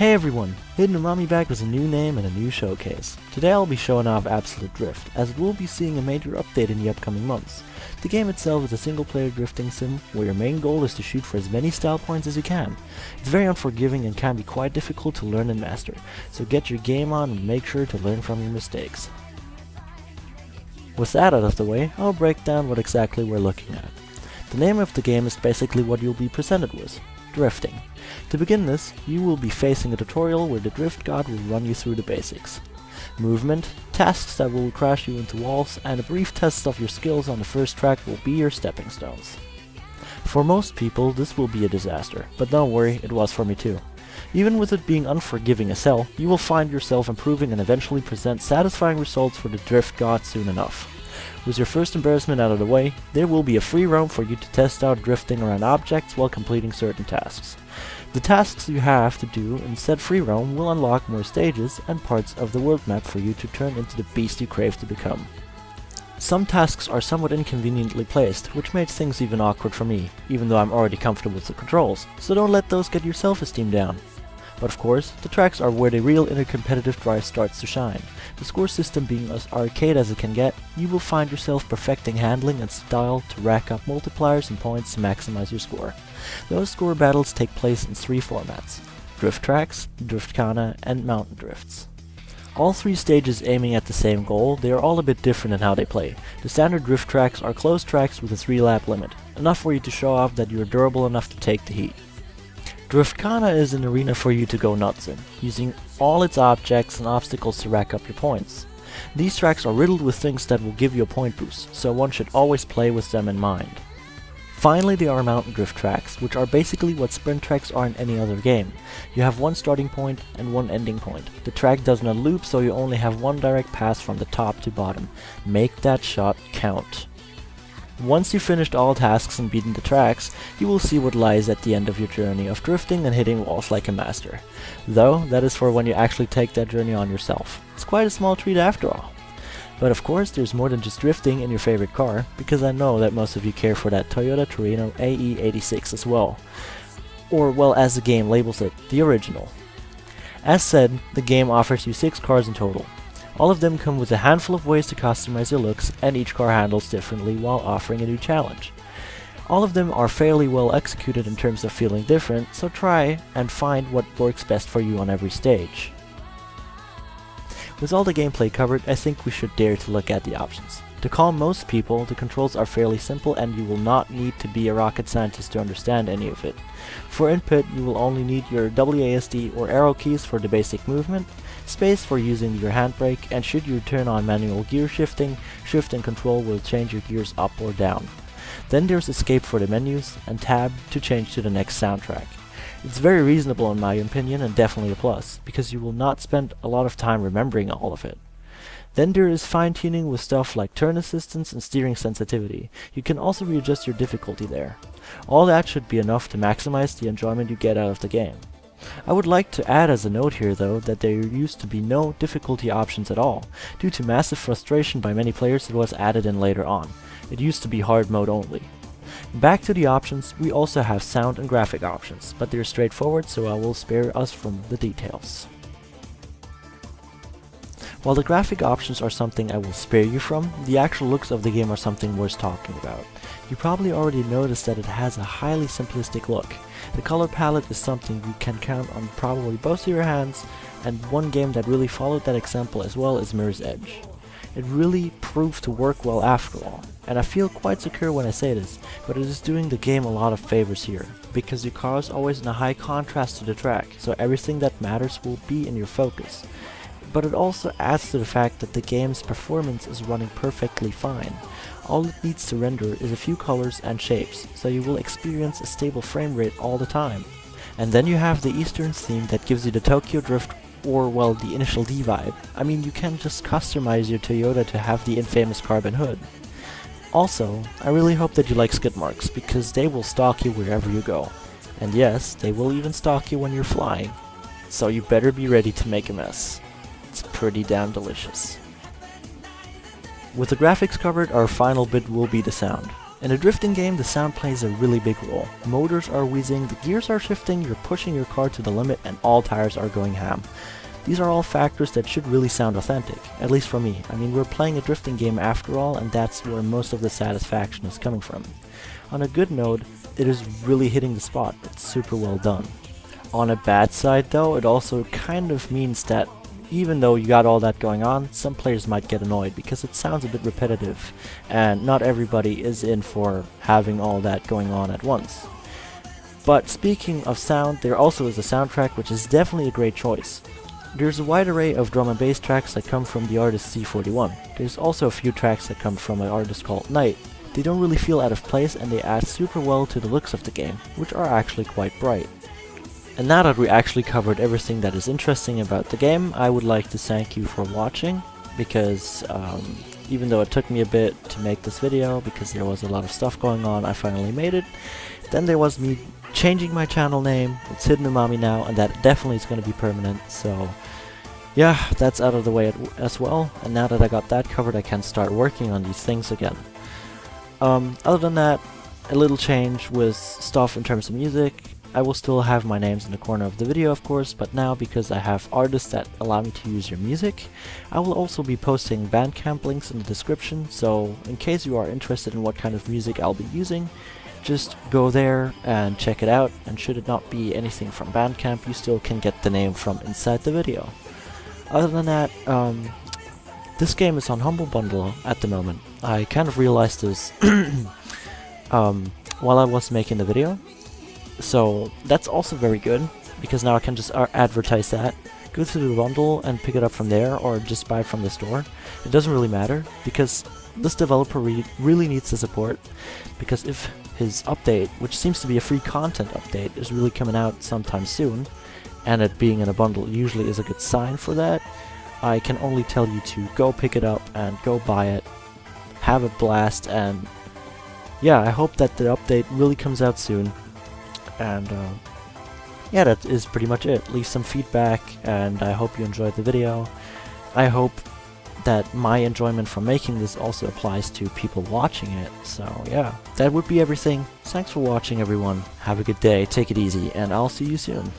Hey everyone, Hidden Umami back with a new name and a new showcase. Today I'll be showing off Absolute Drift, as it will be seeing a major update in the upcoming months. The game itself is a single player drifting sim, where your main goal is to shoot for as many style points as you can. It's very unforgiving and can be quite difficult to learn and master, so get your game on and make sure to learn from your mistakes. With that out of the way, I'll break down what exactly we're looking at. The name of the game is basically what you'll be presented with: drifting. To begin this, you will be facing a tutorial where the drift god will run you through the basics. Movement, tasks that will crash you into walls, and a brief test of your skills on the first track will be your stepping stones. For most people, this will be a disaster, but don't worry, it was for me too. Even with it being unforgiving as hell, you will find yourself improving and eventually present satisfying results for the drift god soon enough. With your first embarrassment out of the way, there will be a free roam for you to test out drifting around objects while completing certain tasks. The tasks you have to do in said free roam will unlock more stages and parts of the world map for you to turn into the beast you crave to become. Some tasks are somewhat inconveniently placed, which made things even awkward for me, even though I'm already comfortable with the controls, so don't let those get your self-esteem down. But of course, the tracks are where the real inner competitive drive starts to shine. The score system being as arcade as it can get, you will find yourself perfecting handling and style to rack up multipliers and points to maximize your score. Those score battles take place in three formats: drift tracks, drift kana, and mountain drifts. All three stages aiming at the same goal, they are all a bit different in how they play. The standard drift tracks are closed tracks with a 3-lap limit, enough for you to show off that you are durable enough to take the heat. Drift kana is an arena for you to go nuts in, using all its objects and obstacles to rack up your points. These tracks are riddled with things that will give you a point boost, so one should always play with them in mind. Finally, there are mountain drift tracks, which are basically what sprint tracks are in any other game. You have one starting point and one ending point. The track does not loop, so you only have one direct pass from the top to bottom. Make that shot count. Once you've finished all tasks and beaten the tracks, you will see what lies at the end of your journey of drifting and hitting walls like a master. Though, that is for when you actually take that journey on yourself. It's quite a small treat after all. But of course, there's more than just drifting in your favorite car, because I know that most of you care for that Toyota Torino AE86 as well. Or, well, as the game labels it, the original. As said, the game offers you 6 cars in total. All of them come with a handful of ways to customize your looks, and each car handles differently while offering a new challenge. All of them are fairly well executed in terms of feeling different, so try and find what works best for you on every stage. With all the gameplay covered, I think we should dare to look at the options. To calm most people, the controls are fairly simple and you will not need to be a rocket scientist to understand any of it. For input, you will only need your WASD or arrow keys for the basic movement, space for using your handbrake, and should you turn on manual gear shifting, shift and control will change your gears up or down. Then there's escape for the menus, and tab to change to the next soundtrack. It's very reasonable in my opinion and definitely a plus, because you will not spend a lot of time remembering all of it. Then there is fine-tuning with stuff like turn assistance and steering sensitivity. You can also readjust your difficulty there. All that should be enough to maximize the enjoyment you get out of the game. I would like to add as a note here though that there used to be no difficulty options at all. Due to massive frustration by many players, it was added in later on. It used to be hard mode only. Back to the options, we also have sound and graphic options, but they're straightforward, so I will spare us from the details. While the graphic options are something I will spare you from, the actual looks of the game are something worth talking about. You probably already noticed that it has a highly simplistic look. The color palette is something you can count on probably both of your hands, and one game that really followed that example as well is Mirror's Edge. It really proved to work well after all, and I feel quite secure when I say this, but it is doing the game a lot of favors here, because your car is always in a high contrast to the track, so everything that matters will be in your focus. But it also adds to the fact that the game's performance is running perfectly fine. All it needs to render is a few colors and shapes, so you will experience a stable frame rate all the time. And then you have the Eastern theme that gives you the Tokyo Drift, or well, the Initial D vibe. I mean, you can just customize your Toyota to have the infamous carbon hood. Also, I really hope that you like skid marks, because they will stalk you wherever you go. And yes, they will even stalk you when you're flying. So you better be ready to make a mess. It's pretty damn delicious. With the graphics covered, our final bit will be the sound. In a drifting game, the sound plays a really big role. Motors are wheezing, the gears are shifting, you're pushing your car to the limit, and all tires are going ham. These are all factors that should really sound authentic, at least for me. I mean, we're playing a drifting game after all, and that's where most of the satisfaction is coming from. On a good note, it is really hitting the spot. It's super well done. On a bad side though, it also kind of means that even though you got all that going on, some players might get annoyed because it sounds a bit repetitive, and not everybody is in for having all that going on at once. But speaking of sound, there also is a soundtrack which is definitely a great choice. There's a wide array of drum and bass tracks that come from the artist C41. There's also a few tracks that come from an artist called Knight. They don't really feel out of place and they add super well to the looks of the game, which are actually quite bright. And now that we actually covered everything that is interesting about the game, I would like to thank you for watching, because even though it took me a bit to make this video, because there was a lot of stuff going on, I finally made it. Then there was me changing my channel name. It's Hidden Umami now, and that definitely is going to be permanent, so yeah, that's out of the way as well, and now that I got that covered, I can start working on these things again. Other than that, a little change with stuff in terms of music. I will still have my names in the corner of the video, of course, but now because I have artists that allow me to use your music, I will also be posting Bandcamp links in the description, so in case you are interested in what kind of music I'll be using, just go there and check it out, and should it not be anything from Bandcamp, you still can get the name from inside the video. Other than that, this game is on Humble Bundle at the moment. I kind of realized this while I was making the video. So that's also very good, because now I can just advertise that, go to the bundle and pick it up from there, or just buy it from the store. It doesn't really matter, because this developer really needs the support, because if his update, which seems to be a free content update, is really coming out sometime soon, and it being in a bundle usually is a good sign for that, I can only tell you to go pick it up and go buy it, have a blast, and yeah, I hope that the update really comes out soon. And yeah, that is pretty much it. Leave some feedback, and I hope you enjoyed the video. I hope that my enjoyment from making this also applies to people watching it. So yeah, that would be everything. Thanks for watching, everyone. Have a good day, take it easy, and I'll see you soon.